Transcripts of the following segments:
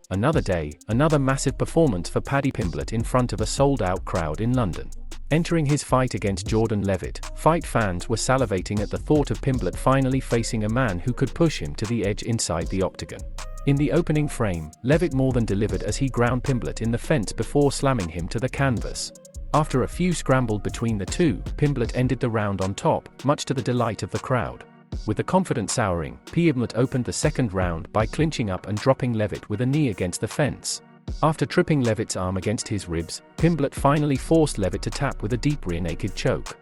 Another day, another massive performance for Paddy Pimblett in front of a sold-out crowd in London. Entering his fight against Jordan Leavitt, fight fans were salivating at the thought of Pimblett finally facing a man who could push him to the edge inside the octagon. In the opening frame, Leavitt more than delivered as he ground Pimblett in the fence before slamming him to the canvas. After a few scrambled between the two, Pimblett ended the round on top, much to the delight of the crowd. With the confidence souring, Pimblett opened the second round by clinching up and dropping Leavitt with a knee against the fence. After tripping Leavitt's arm against his ribs, Pimblett finally forced Leavitt to tap with a deep rear naked choke.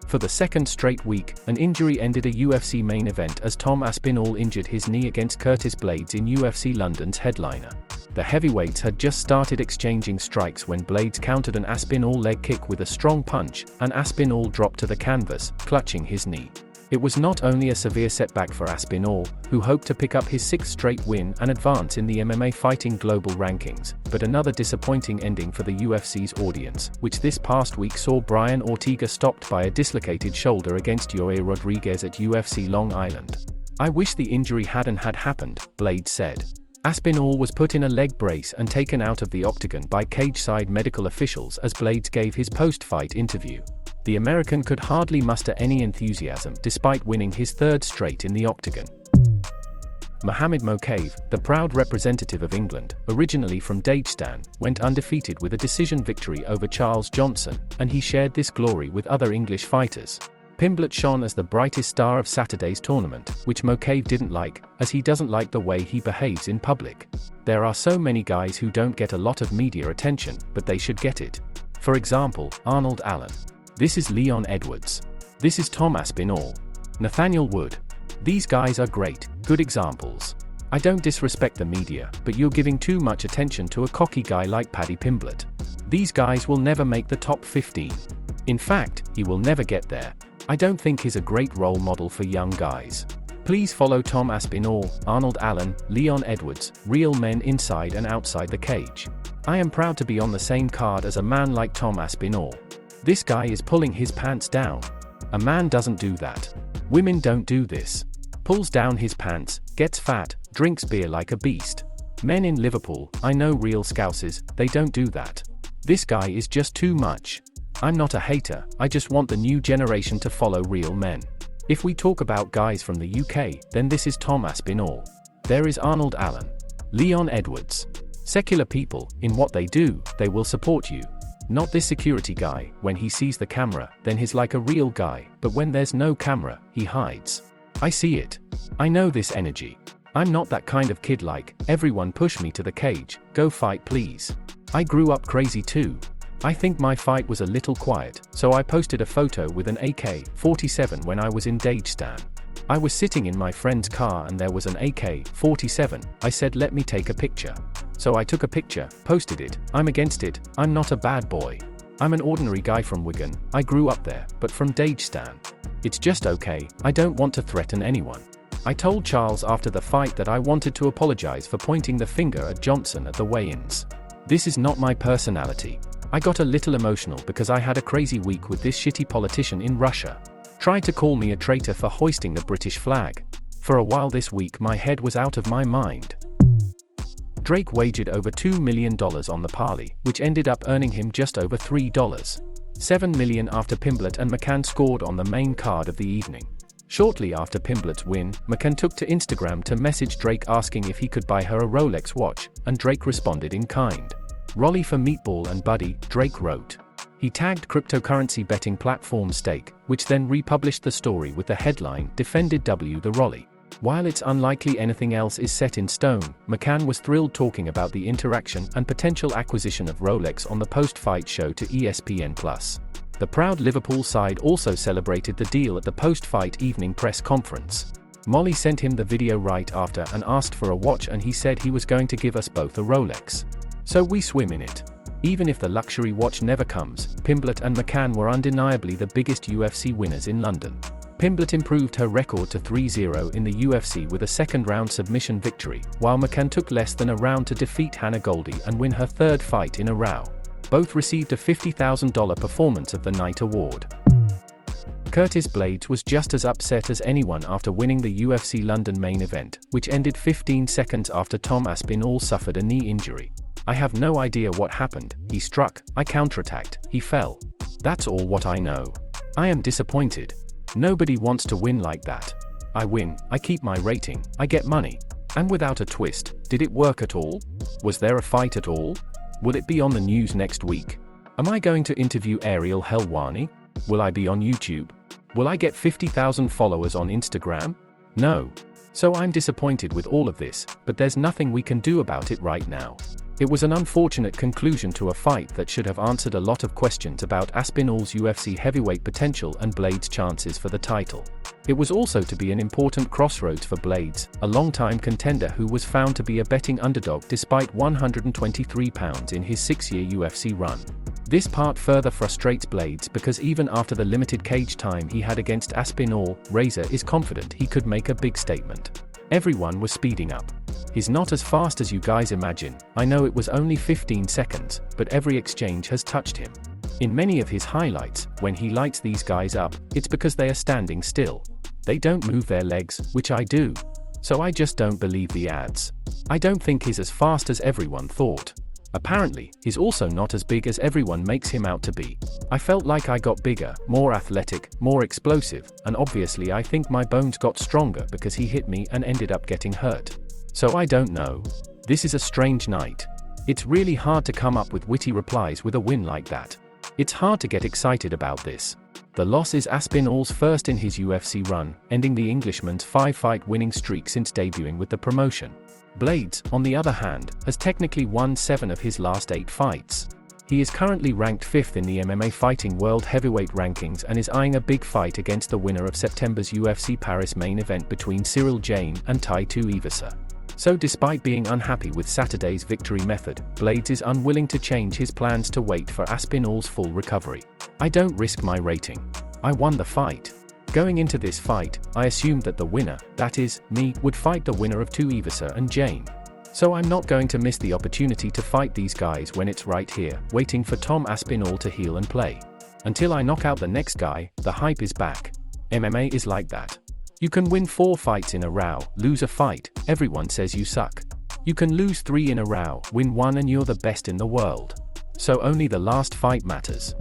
For the second straight week, an injury ended a UFC main event as Tom Aspinall injured his knee against Curtis Blaydes in UFC London's headliner. The heavyweights had just started exchanging strikes when Blaydes countered an Aspinall leg kick with a strong punch, and Aspinall dropped to the canvas, clutching his knee. It was not only a severe setback for Aspinall, who hoped to pick up his sixth straight win and advance in the MMA fighting global rankings, but another disappointing ending for the UFC's audience, which this past week saw Brian Ortega stopped by a dislocated shoulder against Yoel Rodriguez at UFC Long Island. "I wish the injury hadn't happened," Blaydes said. Aspinall was put in a leg brace and taken out of the octagon by cage-side medical officials as Blaydes gave his post-fight interview. The American could hardly muster any enthusiasm despite winning his third straight in the octagon. Mokaev, the proud representative of England, originally from Dagestan, went undefeated with a decision victory over Charles Johnson, and he shared this glory with other English fighters. Pimblett shone as the brightest star of Saturday's tournament, which Mokaev didn't like, as he doesn't like the way he behaves in public. There are so many guys who don't get a lot of media attention, but they should get it. For example, Arnold Allen. This is Leon Edwards. This is Tom Aspinall. Nathaniel Wood. These guys are great, good examples. I don't disrespect the media, but you're giving too much attention to a cocky guy like Paddy Pimblett. These guys will never make the top 15. In fact, he will never get there. I don't think he's a great role model for young guys. Please follow Tom Aspinall, Arnold Allen, Leon Edwards, real men inside and outside the cage. I am proud to be on the same card as a man like Tom Aspinall. This guy is pulling his pants down. A man doesn't do that. Women don't do this. Pulls down his pants, gets fat, drinks beer like a beast. Men in Liverpool, I know real Scousers, they don't do that. This guy is just too much. I'm not a hater, I just want the new generation to follow real men. If we talk about guys from the UK, then this is Tom Aspinall. There is Arnold Allen. Leon Edwards. Secular people, in what they do, they will support you. Not this security guy. When he sees the camera, then he's like a real guy, but when there's no camera, he hides. I see it. I know this energy. I'm not that kind of kid like, everyone push me to the cage, go fight please. I grew up crazy too. I think my fight was a little quiet, so I posted a photo with an AK-47 when I was in Dagestan. I was sitting in my friend's car and there was an AK-47, I said let me take a picture. So I took a picture, posted it, I'm against it, I'm not a bad boy. I'm an ordinary guy from Wigan, I grew up there, but from Dagestan. It's just okay, I don't want to threaten anyone. I told Charles after the fight that I wanted to apologize for pointing the finger at Johnson at the weigh-ins. This is not my personality. I got a little emotional because I had a crazy week with this shitty politician in Russia. Tried to call me a traitor for hoisting the British flag. For a while this week my head was out of my mind. Drake wagered over $2 million on the parlay, which ended up earning him just over $3. $7 million after Pimblett and McCann scored on the main card of the evening. Shortly after Pimblett's win, McCann took to Instagram to message Drake asking if he could buy her a Rolex watch, and Drake responded in kind. "Rolly for meatball and buddy," Drake wrote. He tagged cryptocurrency betting platform Stake, which then republished the story with the headline, "Defended W the Rolly." While it's unlikely anything else is set in stone, McCann was thrilled talking about the interaction and potential acquisition of Rolex on the post-fight show to ESPN+. The proud Liverpool side also celebrated the deal at the post-fight evening press conference. Molly sent him the video right after and asked for a watch, and he said he was going to give us both a Rolex. So we swim in it. Even if the luxury watch never comes, Pimblett and McCann were undeniably the biggest UFC winners in London. Pimblett improved her record to 3-0 in the UFC with a second-round submission victory, while McCann took less than a round to defeat Hannah Goldie and win her third fight in a row. Both received a $50,000 Performance of the Night award. Curtis Blaydes was just as upset as anyone after winning the UFC London main event, which ended 15 seconds after Tom Aspinall suffered a knee injury. "I have no idea what happened. He struck, I counterattacked, he fell. That's all what I know. I am disappointed. Nobody wants to win like that. I win, I keep my rating, I get money. And without a twist, did it work at all? Was there a fight at all? Will it be on the news next week? Am I going to interview Ariel Helwani? Will I be on YouTube? Will I get 50,000 followers on Instagram? No. So I'm disappointed with all of this, but there's nothing we can do about it right now." It was an unfortunate conclusion to a fight that should have answered a lot of questions about Aspinall's UFC heavyweight potential and Blaydes' chances for the title. It was also to be an important crossroads for Blaydes, a long-time contender who was found to be a betting underdog despite 123 pounds in his 6-year UFC run. This part further frustrates Blaydes because even after the limited cage time he had against Aspinall, Razor is confident he could make a big statement. Everyone was speeding up. "He's not as fast as you guys imagine. I know it was only 15 seconds, but every exchange has touched him. In many of his highlights, when he lights these guys up, it's because they are standing still. They don't move their legs, which I do. So I just don't believe the ads. I don't think he's as fast as everyone thought. Apparently, he's also not as big as everyone makes him out to be. I felt like I got bigger, more athletic, more explosive, and obviously I think my bones got stronger because he hit me and ended up getting hurt. So I don't know. This is a strange night. It's really hard to come up with witty replies with a win like that. It's hard to get excited about this." The loss is Aspinall's first in his UFC run, ending the Englishman's 5-fight winning streak since debuting with the promotion. Blaydes, on the other hand, has technically won 7 of his last 8 fights. He is currently ranked 5th in the MMA Fighting World Heavyweight Rankings and is eyeing a big fight against the winner of September's UFC Paris main event between Cyril Gane and Pimblett-Leavithe. So despite being unhappy with Saturday's victory method, Blaydes is unwilling to change his plans to wait for Aspinall's full recovery. "I don't risk my rating. I won the fight. Going into this fight, I assumed that the winner, that is, me, would fight the winner of Leavithe and Gane. So I'm not going to miss the opportunity to fight these guys when it's right here, waiting for Tom Aspinall to heal and play. Until I knock out the next guy, the hype is back. MMA is like that. You can win 4 fights in a row, lose a fight, everyone says you suck. You can lose 3 in a row, win 1 and you're the best in the world. So only the last fight matters."